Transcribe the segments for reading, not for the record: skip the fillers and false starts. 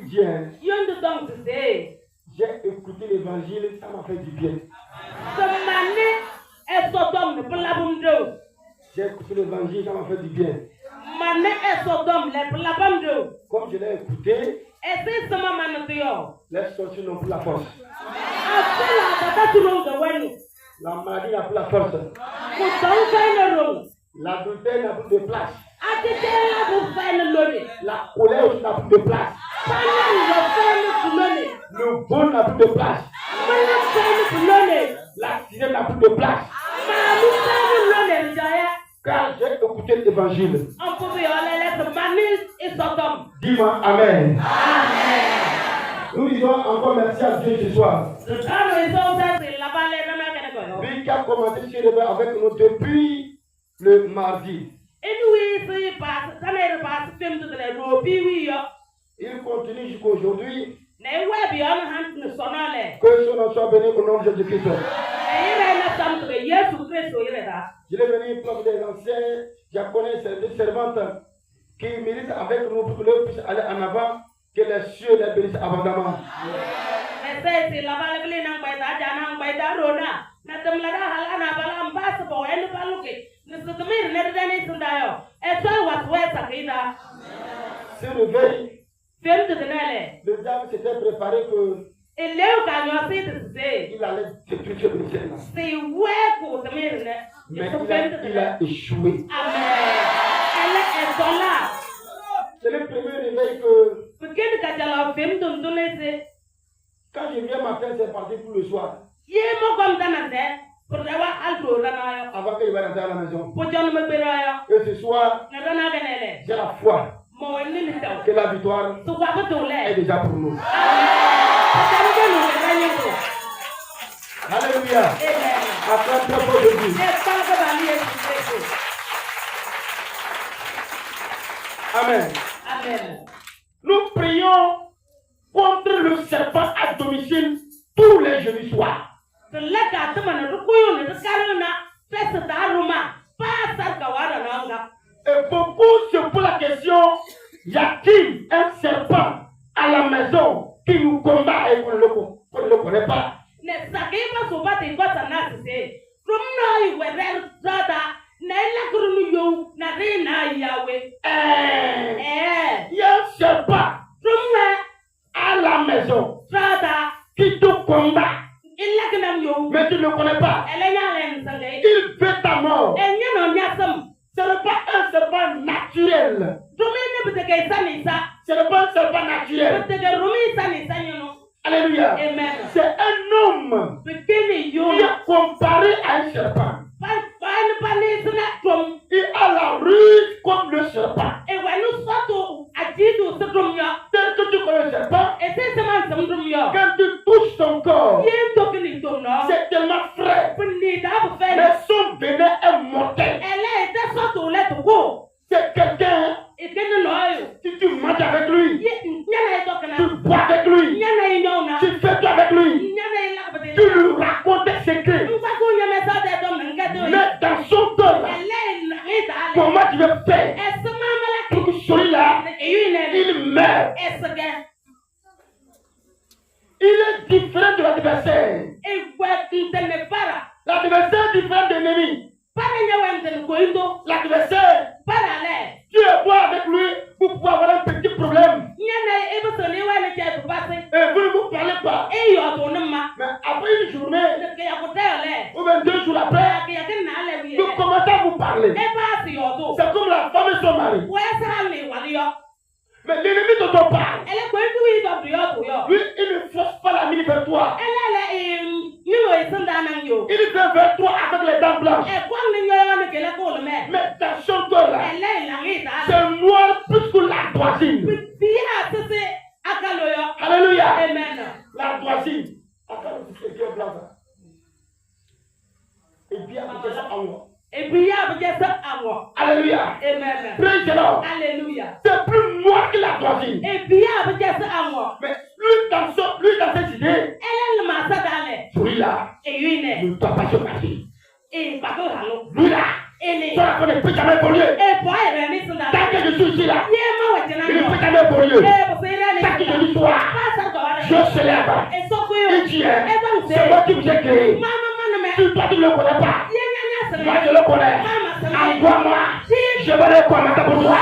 bien. Yon de donc c'est. J'ai écouté l'évangile, ça m'a fait du bien. Ce mané est Sodome pour la bombe. J'ai écouté l'évangile, ça m'a fait du bien. Mané est Sodome pour la bombe. Comme je l'ai écouté, et c'est ce moment les sorties n'ont plus la force. La maladie n'a plus la force. L'adultère n'a plus de place. La colère n'a plus de place. Le bon n'a plus de place. L'accident n'a plus de place. Car j'ai écouté l'évangile. Dis-moi Amen. Nous disons encore merci à Dieu ce soir. Lui qui a commencé ce réveil avec nous depuis le mardi. Il continue jusqu'à aujourd'hui. Que son nom soit béni au nom de Jésus-Christ. Je l'ai venu pour des anciens diaconés, des servantes qui militent avec nous pour que l'on puisse aller en avant, que les cieux les bénissent abondamment. Ce réveil, le diable s'était préparé que il allait détruire le ciel. Mais il a échoué. C'est le premier réveil que quand je viens matin, c'est parti pour le soir. Avant qu'il va rentrer à la maison. Et ce soir, j'ai la foi que la victoire est déjà pour nous. Alléluia. Après très fort de Dieu. Amen. Amen. Nous prions contre le serpent à domicile tous les jeudis soirs. Et beaucoup se posent la question, y a-t-il un serpent à la maison qui nous combat et qu'on ne le connaît pas? Il y a un serpent à la maison qui te combat, mais tu ne le connais pas. Il veut ta mort. Ce n'est pas un serpent naturel. Ce n'est pas un serpent naturel. Alléluia. Amen. C'est un homme qui est comparé à un serpent. Il a la ruse comme le serpent. Tel que tu connais le serpent, quand tu touches son corps, c'est tellement frais. Mais son venin est mortel. C'est quelqu'un, si tu manges avec lui, tu bois avec lui, tu fais tout avec lui, tu lui racontes des secrets. Mais dans son cœur, comment tu veux faire pour que celui-là, il meurt? Il est différent de l'adversaire. L'adversaire est différent de l'ennemi. L'adversaire, tu es beau avec lui pour pouvoir avoir un petit problème. Et vous ne vous parlez pas. Mais après une journée, ou même 2 jours après, vous commencez à vous parler. C'est comme la femme et son mari. Mais l'ennemi de ton part, lui, il ne force pas la mine vers toi. Il vient vers toi avec les dents blanches. Mais dans son cœur là, c'est noir plus que la droisine. Alléluia. Amen. La droisine. C'est Dieu blanc. Et bien, alléluia. Amen. Praise the Lord. Alléluia. C'est plus noir que la droisine. Mais lui dans cette idée, celui-là ne doit pas se passer. Lui là, ça ne peut jamais évoluer. Tant que je suis ici là, il ne peut jamais évoluer. Tant que je suis soir, je célèbre. Il dit, c'est moi qui vous ai créé. Tu toi tu ne le connais pas. Moi je le connais. Envoie-moi. Je vais le commenter pour toi.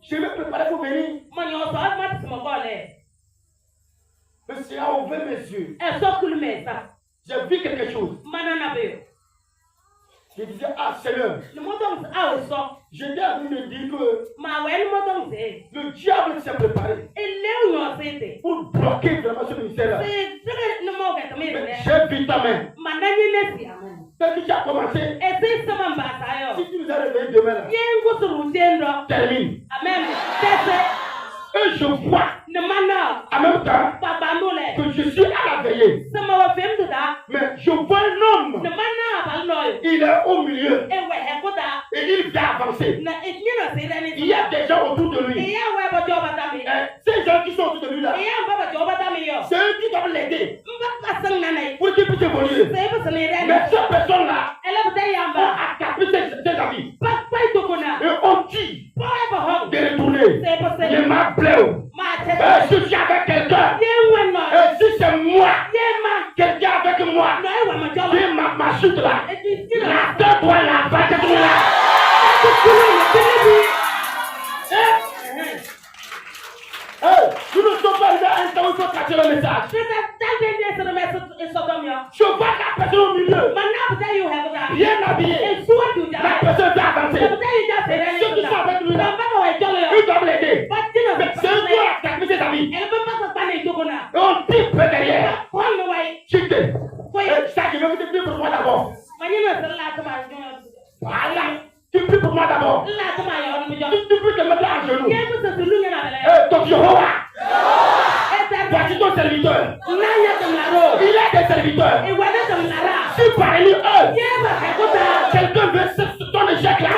Je vais préparer pour venir. Le Seigneur a ouvert mes yeux. J'ai vu quelque chose. Je disais, ah Seigneur, j'étais en train de dire que le diable s'est préparé pour bloquer vraiment ce ministère-là. Mais j'ai vu ta main. Dès que tu as commencé, si tu nous as réveillé demain là, termine. Et je vois en même temps que je suis à la veillée. Mais je vois un homme. Il est au milieu. Et il va avancer. Il y a des gens autour de lui. Ces gens qui sont autour de lui là, c'est eux qui doivent l'aider pour qu'il puisse évoluer. Mais cette personne-là a capté ses amis. Et on dit de retourner. Il m'a plaît. Si je suis avec quelqu'un, et si c'est moi, quelqu'un avec moi, qui ma chute là, la tête doit la battre tout là. Nous ne sommes pas arrivés à un temps où il faut cacher le message. Je vois la personne au milieu, bien habillée. La personne va avancer. Ceux qui sont avec lui là, ils doivent l'aider. Mais c'est eux qui ont attaqué ses amis. Et on dit peu derrière. Chute. Ça, je veux que tu pries pour moi d'abord. Voilà. Tu pries pour moi d'abord. Tu peux te mettre à genoux. Donc Jéhovah, voici ton serviteur. Il a des serviteurs. Si parmi eux, quelqu'un veut ton échec là,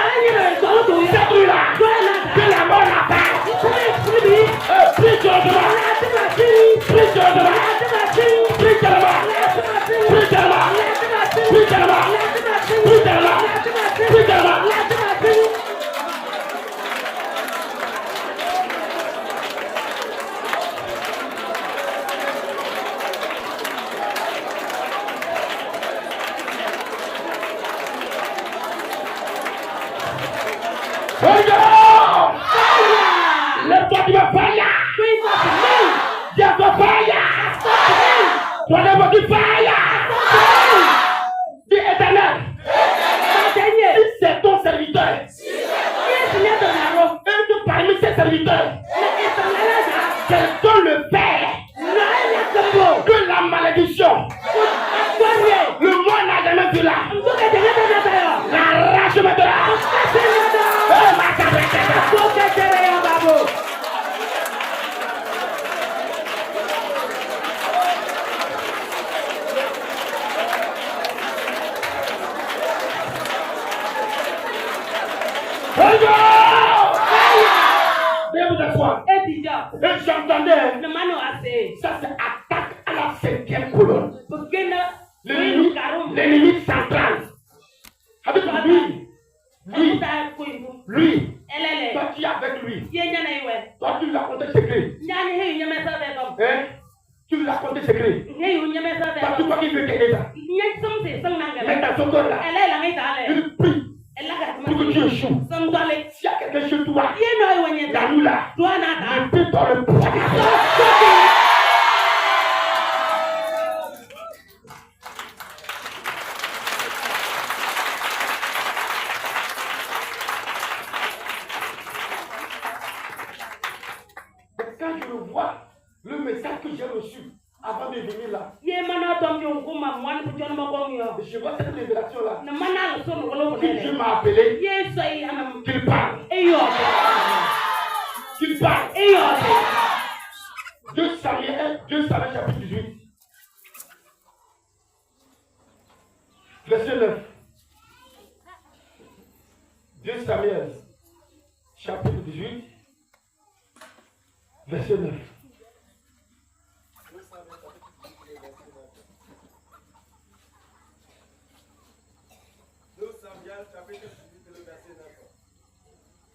cette rue là, que la mort la part. Prie Jéhovah. Prie Jéhovah. Prie Jéhovah. Prie Jéhovah. Prie Jéhovah. Prie Jéhovah. Prie Jéhovah. Lève-toi, tu vas fire! Yes, fire! Whatever the fire! Dis éternel! Si c'est ton serviteur, et que parmi ses serviteurs, quelqu'un le père, que la malédiction, le monde n'a jamais vu là, la rage me donnera. Et j'entendais, ça c'est attaque à la 5e colonne. L'ennemi central. Avec lui, toi qui es avec lui, toi tu lui as compté secret. Tu lui as compté secret. Toi tu crois qu'il veut t'aider ça. Mais dans son corps là, il prie pour que tu échoues. S'il y a quelque chose toi, la nous là, ne peut pas le pouvoir. Quand je le vois, le message que j'ai reçu avant de venir là, je vois cette révélation là. Que Dieu m'a appelé, qu'il parle. Qu'il parle. 2 Samuel chapitre 18. Verset 9. 2 Samuel chapitre 18. Verset 9.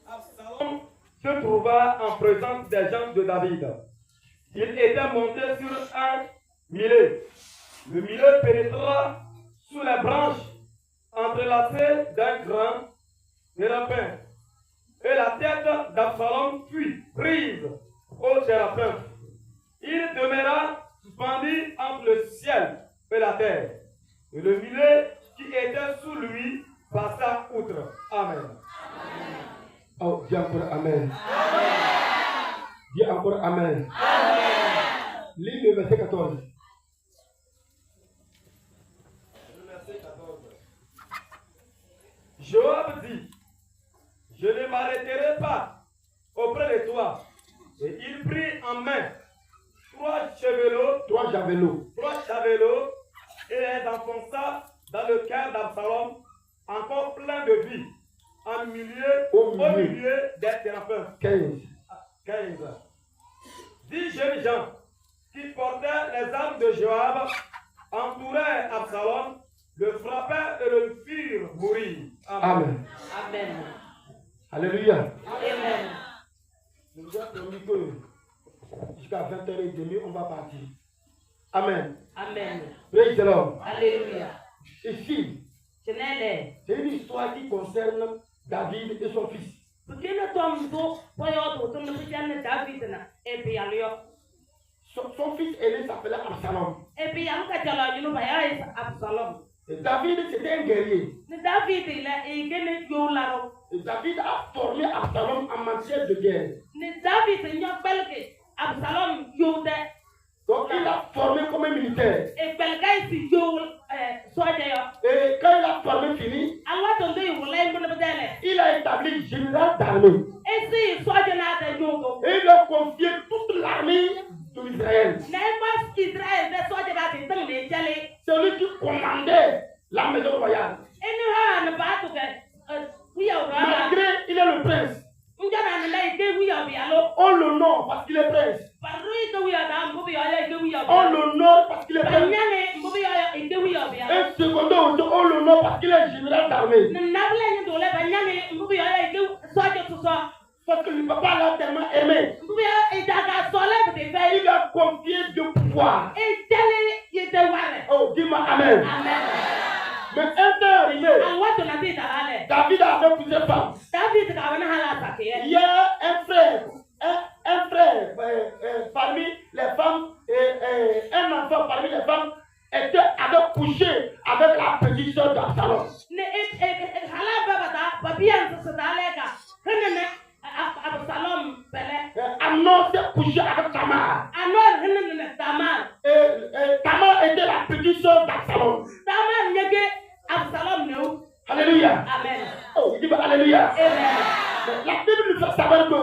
Absalom se trouva en présence des gens de David. Il était monté sur un millet. Le millet pénétra sous les branches entrelacées d'un grand thérapin. Et la tête d'Absalom fut prise au thérapin. Il demeura suspendu entre le ciel et la terre. Et le millet qui était sous lui passa outre. Amen. Oh, dis encore Amen. Dis encore Amen. Lis le verset 14. Le verset 14. Joab dit, je ne m'arrêterai pas auprès de toi. Et il prit en main trois javelots et les enfonça dans le cœur d'Absalom, encore plein de vie, au milieu des thérapeutes. 15. 10 jeunes gens qui portaient les armes de Joab entourèrent Absalom, le frappèrent et le firent mourir. Amen. Amen. Alléluia. Amen. Je vous ai promis que jusqu'à 20h30, on va partir. Amen. Amen. Praise the Lord. Alléluia. Ici, Chenele. c'est une histoire qui concerne David et son fils. Porque na tombo poyo to to no pian David na e pi alio. Son fils aîné s'appelait Absalom. E pi am ka jalo you no ba ya Absalom. Et David, c'était un guerrier. Ne David la e gene yo laro. Et David a formé Absalom en matière de guerre. Ne David nyo belke Absalom yo de. Donc il a formé comme un militaire. E belga si yo soja yo. Et quand il a formé fini, Allah tondo yi wulay mo bedele. il a établi général d'armée. E si soja na de yo. Et il a confié toute l'armée de l'Israël. Na mas Israël de soja ba ti tang le jale. C'est lui qui commandait la maison royale. Eni ha na ba to ke Malgré il est le prince. On le nomme parce qu'il est prince. On le nomme parce qu'il est prince. Et secondo, on le nomme parce qu'il est général d'armée. Parce que le papa l'a tellement aimé. Il a confié de pouvoir. Oh, dis-moi Amen. Mais un temps arrivé, David avait plusieurs femmes. Il y a un frère parmi les femmes, un enfant parmi les femmes avait couché avec la petite sœur d'Absalom. Amnon s'est couché avec Tamar. Tamar était la petite sœur d'Absalom. Alléluia. Amen. Oh, il dit Alléluia. Amen. La Bible nous fait savoir que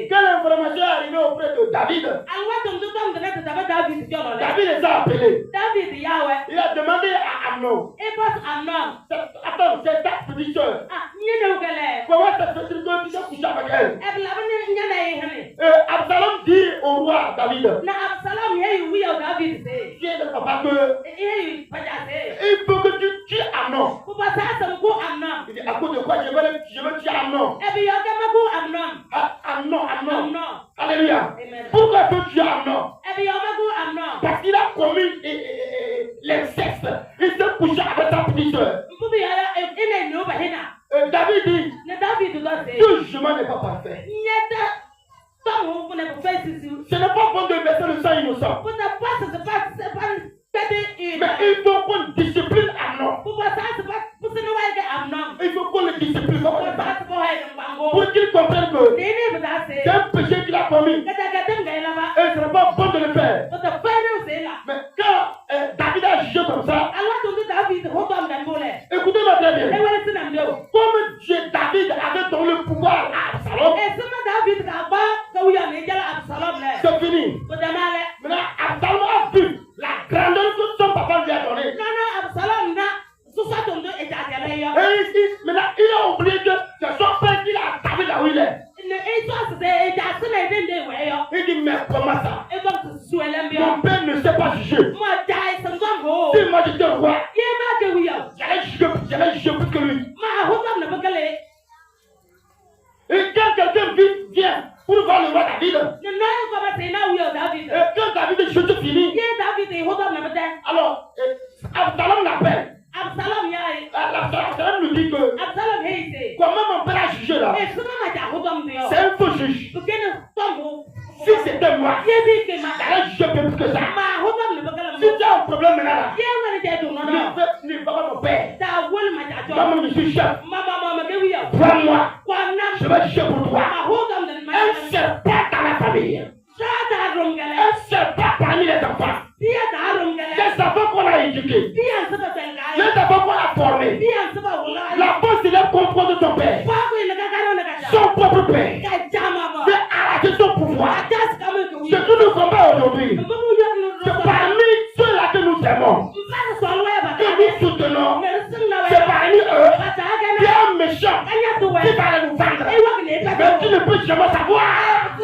quelle information est arrivée auprès de David. David les a appelés. Il a demandé à Amnon. Attends, c'est ta petite soeur. Comment ça se fait que tu t'es couché avec elle? Absalom dit au roi David. Qui est le papa que il faut que tu tues Amnon. Il dit à cause de quoi je veux tuer Amnon. Amnon. Alléluia. Pourquoi tu veux tuer Amnon? Parce qu'il a commis l'inceste. Il s'est couché avec sa petite soeur. David dit tout jugement n'est pas parfait. Ce n'est pas bon de verser le sang innocent. Mais il faut qu'on discipline Amnon. Il faut qu'on le discipline. Pour qu'il comprenne que c'est un péché qu'il a commis. Et ce n'est pas bon de le faire. Mais quand David a jugé comme ça, écoutez-moi très bien. Comme Dieu, David avait donné le pouvoir à Absalom, c'est fini. Maintenant, Absalom a vu la grandeur que son papa lui a donnée. Et maintenant, il a oublié que c'est son père qui l'a David là où il est. Il dit, mais comment ça? Mon père ne sait pas juger. Si moi j'étais roi, j'allais juger plus que Alors, Absalom l'appelle. Absalom yaye. Absalom lui dit que Absalom heise. comment mon père a jugé là, Et souvent ma ta hodom de yo. c'est un faux juge. Tukene tombo. Si c'était moi, Yebi ke ma. j'allais juger plus que ça. Ma hodom ne bakala. Si tu as un problème maintenant là, Ye ngani te do no no. ne va pas mon père. Ta wol ma ta jo. Maman, je suis chef. Mama ke wi yo. Prends-moi. Kwa na. Je vais juger pour toi. Ma hodom de ma. Un serpent dans la famille. Shata rongale. Un serpent parmi les enfants. Dia ta rongale. Les enfants qu'on a éduqués. Dia saba telga. Les enfants qu'on a formés. Dia saba wala. La force c'est le contrôle de ton père. Kwa ko ina ka karo na ka. Son propre père. Ka jama ma. De arracher son pouvoir. Atas kama ke wi. Ce que nous combat aujourd'hui, Mbu yo no. c'est parmi ceux-là que nous aimons, Mbana so alwa ba. que nous soutenons. C'est C'est parmi eux qui est un méchant qui va aller nous vendre. Mais tu ne peux jamais savoir.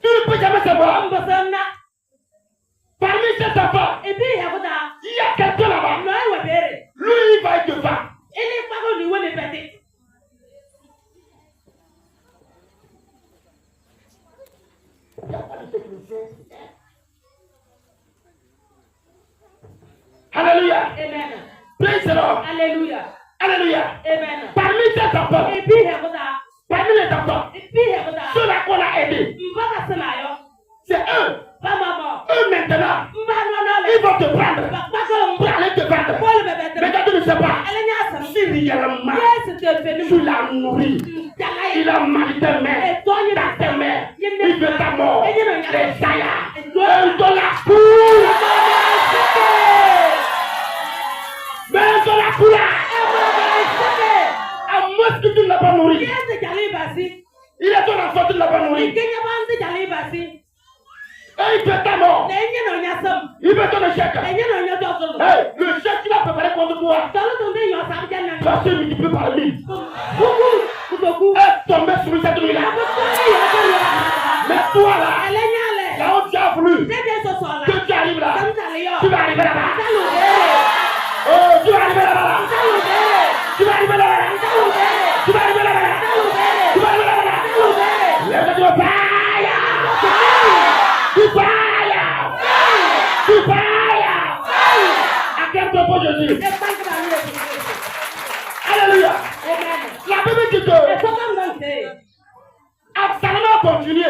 Tu ne peux jamais savoir. Parmi ces enfants, il y a quelqu'un là-bas. Lui, il va être devant. Il n'y a pas de technicien. Alléluia. Amen. Praise the Lord. Alléluia. Alléluia. Amen. Parmi ces enfants, Et puis, parmi les enfants, ceux-là qu'on a aidés, c'est eux. Eux maintenant, ils vont te prendre pour aller te vendre. Mais quand tu ne sais pas, si réellement tu l'as nourri, il a mal tes mains, dans tes mains, il veut ta mort, les saillards, il te la cour. Mais de la couleur, à moins que tu ne l'as pas nourri, il est ton enfant, tu ne l'as pas nourri. Et il veut ta mort. Il veut ton échec. Hey, le chef qu'il a préparé contre toi, ça se multiplie par 1000. Est tombé sur cette nuit-là. Mais toi là, là où tu as voulu que tu arrives là, tu vas arriver là-bas. Oh, tu vas arriver là-bas. Tu vas arriver là-bas. Tu vas arriver là-bas. Tu vas arriver là-bas. Lève-toi, fire. Tu fire. Tu fire. À quel propos je dis? Alléluia. La Bible dit que Absalom a continué.